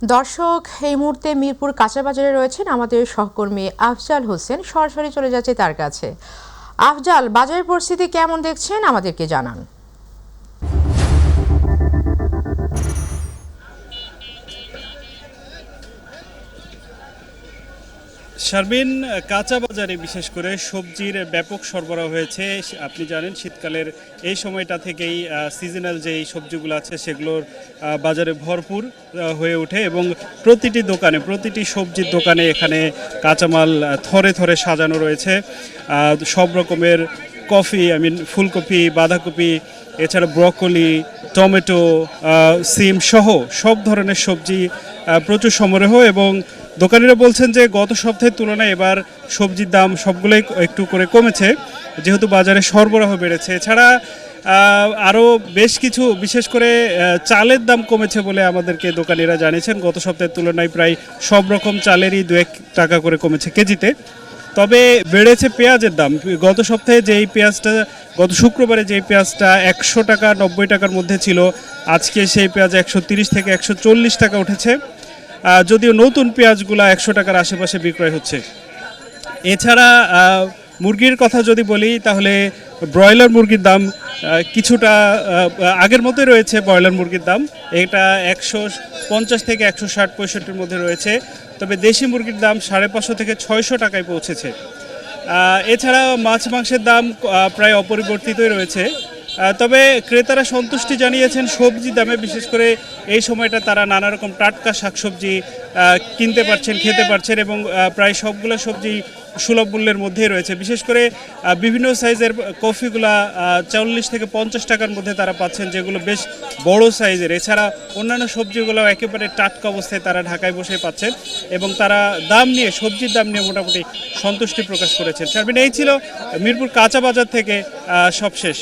দর্শক, এই মুহূর্তে মিরপুর কাঁচাবাজারে রয়েছেন আমাদের সহকর্মী আফজাল হোসেন। সরাসরি চলে যাচ্ছে তার কাছে। আফজাল, বাজারের পরিস্থিতি কেমন দেখছেন আমাদেরকে জানান। শারমিন, কাঁচা বাজারে বিশেষ করে সবজির ব্যাপক সরবরাহ হয়েছে। আপনি জানেন শীতকালের এই সময়টা থেকেই সিজনাল যেই সবজিগুলো আছে সেগুলোর বাজারে ভরপুর হয়ে ওঠে এবং প্রতিটি সবজির দোকানে এখানে কাঁচামাল থরে থরে সাজানো রয়েছে। সব রকমের ফুলকপি, বাঁধাকপি, এছাড়া ব্রকলি, টমেটো, সিম সহ সব ধরনের সবজি প্রচুর সমারোহ। এবং দোকানিরা বলছেন যে গত সপ্তাহের তুলনায় এবার সবজির দাম সবগুলোই একটু করে কমেছে, যেহেতু বাজারে সরবরাহ বেড়েছে। এছাড়া আরও বেশ কিছু, বিশেষ করে চালের দাম কমেছে বলে আমাদেরকে দোকানিরা জানিয়েছেন। গত সপ্তাহের তুলনায় প্রায় সব রকম চালেরই 2-1 টাকা করে কমেছে কেজিতে। তবে বেড়েছে পেঁয়াজের দাম। গত শুক্রবারে যেই পেঁয়াজটা 100 টাকা 90 টাকার মধ্যে ছিল, আজকে সেই পেঁয়াজ 130 থেকে 140 টাকা উঠেছে। যদিও নতুন পেঁয়াজগুলো 100 টাকার আশেপাশে বিক্রয় হচ্ছে। এছাড়া মুরগির কথা যদি বলি তাহলে ব্রয়লার মুরগির দাম কিছুটা আগের মতোই রয়েছে। ব্রয়লার মুরগির দাম এটা 150 থেকে 160-65 মধ্যে রয়েছে। তবে দেশি মুরগির দাম 550 থেকে 600 টাকায় পৌঁছেছে। এছাড়া মাছ মাংসের দাম প্রায় অপরিবর্তিতই রয়েছে। তবে ক্রেতারা সন্তুষ্টি জানিয়েছেন সবজি দামে। বিশেষ করে এই সময়টা তারা নানা রকম টাটকা শাকসবজি কিনতে পারছেন, খেতে পারছেন এবং প্রায় সবগুলো সবজি সুলভ মূল্যের মধ্যেই রয়েছে। বিশেষ করে বিভিন্ন সাইজের কফিগুলা 40 থেকে 50 টাকার মধ্যে তারা পাচ্ছেন, যেগুলো বেশ বড় সাইজের। এছাড়া অন্যান্য সবজিগুলো একেবারে টাটকা অবস্থায় তারা ঢাকায় বসে পাচ্ছেন এবং তারা সবজির দাম নিয়ে মোটামুটি সন্তুষ্টি প্রকাশ করেছেন। শারমিন, এই ছিল মিরপুর কাঁচা বাজার থেকে সবশেষ।